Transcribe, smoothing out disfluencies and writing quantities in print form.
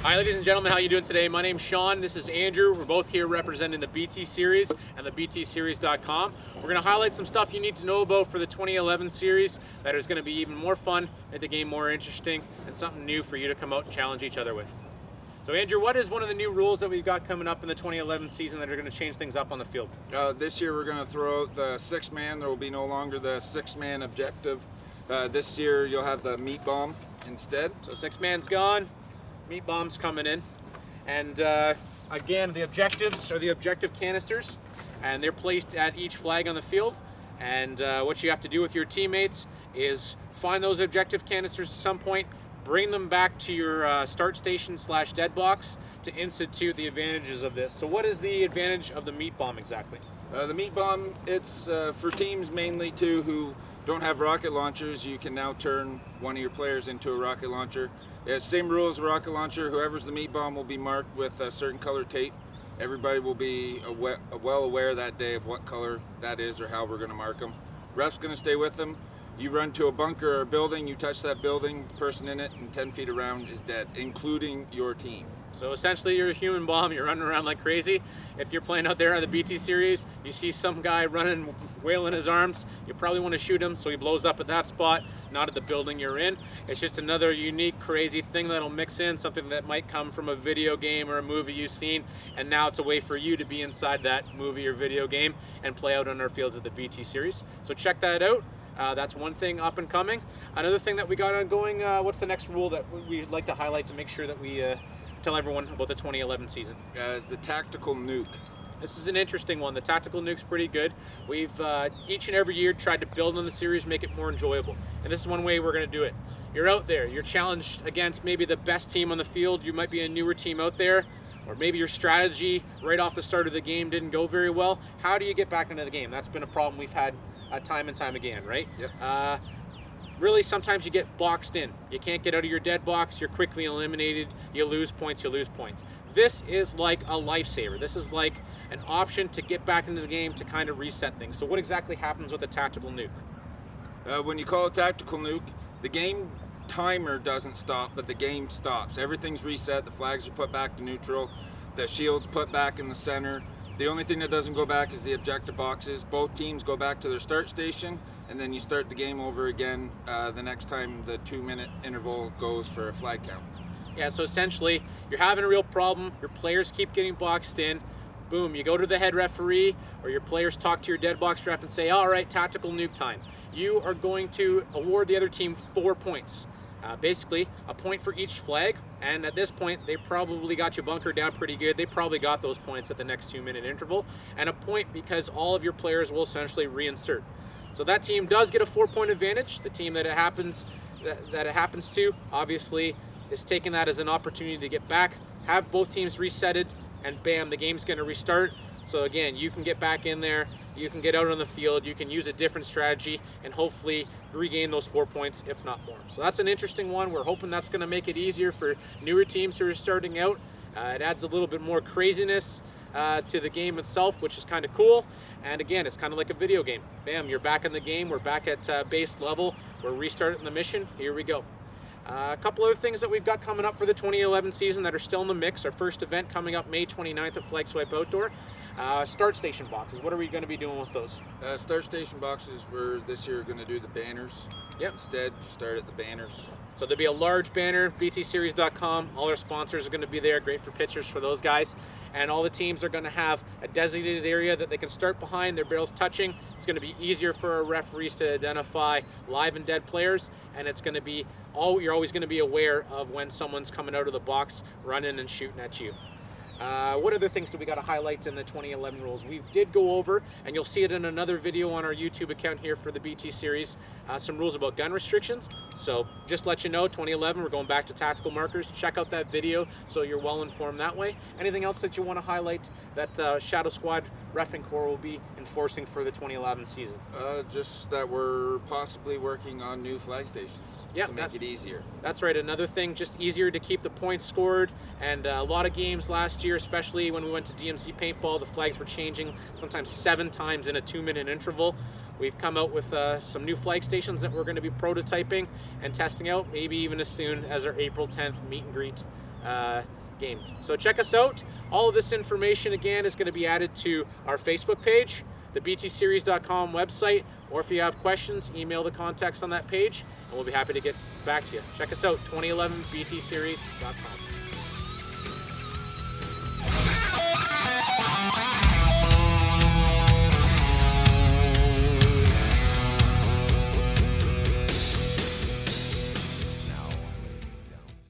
Hi, ladies and gentlemen. How you doing today? My name's Sean. This is Andrew. We're both here representing the BT Series and the BTSeries.com. We're going to highlight some stuff you need to know about for the 2011 series that is going to be even more fun, make the game more interesting, and something new for you to come out and challenge each other with. So, Andrew, what is one of the new rules that we've got coming up in the 2011 season that are going to change things up on the field? This year we're going to throw out the six-man. There will be no longer the six-man objective. This year you'll have the meat bomb instead. So six-man's gone, meat bomb's coming in. And again, the objectives are the objective canisters, and they're placed at each flag on the field. And what you have to do with your teammates is find those objective canisters at some point, bring them back to your start station / dead box to institute the advantages of this. So what is the advantage of the meat bomb exactly? The meat bomb, it's for teams mainly too who don't have rocket launchers. You can now turn one of your players into a rocket launcher. Same rule as a rocket launcher. Whoever's the meat bomb will be marked with a certain color tape. Everybody will be well aware that day of what color that is or how we're going to mark them. Ref's going to stay with them. You run to a bunker or a building, you touch that building, the person in it, and 10 feet around is dead, including your team. So essentially you're a human bomb, you're running around like crazy. If you're playing out there on the BT series, you see some guy running, wailing his arms, you probably want to shoot him so he blows up at that spot, not at the building you're in. It's just another unique, crazy thing that'll mix in, something that might come from a video game or a movie you've seen, and now it's a way for you to be inside that movie or video game and play out on our fields at the BT series. So check that out. That's one thing up and coming. Another thing that we got ongoing, what's the next rule that we'd like to highlight to make sure that we tell everyone about the 2011 season? The tactical nuke. This is an interesting one. The tactical nuke's pretty good. We've each and every year tried to build on the series, make it more enjoyable. And this is one way we're going to do it. You're out there, you're challenged against maybe the best team on the field. You might be a newer team out there, or maybe your strategy right off the start of the game didn't go very well. How do you get back into the game? That's been a problem we've had time and time again, right? Yep. Really, sometimes you get boxed in. You can't get out of your dead box, you're quickly eliminated, you lose points, This is like a lifesaver. This is like an option to get back into the game to kind of reset things. So what exactly happens with a tactical nuke? When you call a tactical nuke, the game timer doesn't stop, but the game stops. Everything's reset, the flags are put back to neutral, the shield's put back in the center. The only thing that doesn't go back is the objective boxes. Both teams go back to their start station, and then you start the game over again the next time the 2-minute interval goes for a flag count. Yeah, so essentially, you're having a real problem, your players keep getting boxed in, boom, you go to the head referee, or your players talk to your dead box ref and say, all right, tactical nuke time. You are going to award the other team 4 points. Basically, a point for each flag, and at this point, they probably got you bunkered down pretty good. They probably got those points at the next 2-minute interval, and a point because all of your players will essentially reinsert. So that team does get a 4-point advantage. The team that it happens to, obviously, is taking that as an opportunity to get back, have both teams resetted, and bam, the game's going to restart. So again, you can get back in there, you can get out on the field, you can use a different strategy, and hopefully regain those 4 points, if not more. So that's an interesting one. We're hoping that's going to make it easier for newer teams who are starting out. It adds a little bit more craziness to the game itself, which is kind of cool. And again, it's kind of like a video game. Bam, you're back in the game, we're back at base level, we're restarting the mission, here we go. A couple other things that we've got coming up for the 2011 season that are still in the mix. Our first event coming up May 29th at Flag Swipe Outdoor. Start station boxes. What are we going to be doing with those? Start station boxes, we're this year going to do the banners. Yep. Instead, start at the banners. So there'll be a large banner, BTSeries.com. All our sponsors are going to be there. Great for pictures for those guys. And all the teams are going to have a designated area that they can start behind, their barrels touching. It's going to be easier for our referees to identify live and dead players, and it's going to be you're always going to be aware of when someone's coming out of the box, running and shooting at you. What other things do we got to highlight in the 2011 rules? We did go over, and you'll see it in another video on our YouTube account here for the BT series, some rules about gun restrictions. So just let you know, 2011, we're going back to tactical markers. Check out that video so you're well informed that way. Anything else that you want to highlight that the Shadow Squad Reffing Corps will be enforcing for the 2011 season? Just that we're possibly working on new flag stations to make it easier. That's right. Another thing, just easier to keep the points scored. And a lot of games last year, especially when we went to DMC Paintball, the flags were changing sometimes 7 times in a 2-minute interval. We've come out with some new flag stations that we're going to be prototyping and testing out, maybe even as soon as our April 10th meet and greet game. So check us out. All of this information again is going to be added to our Facebook page, the btseries.com website, or if you have questions, email the contacts on that page and we'll be happy to get back to you. Check us out, 2011btseries.com.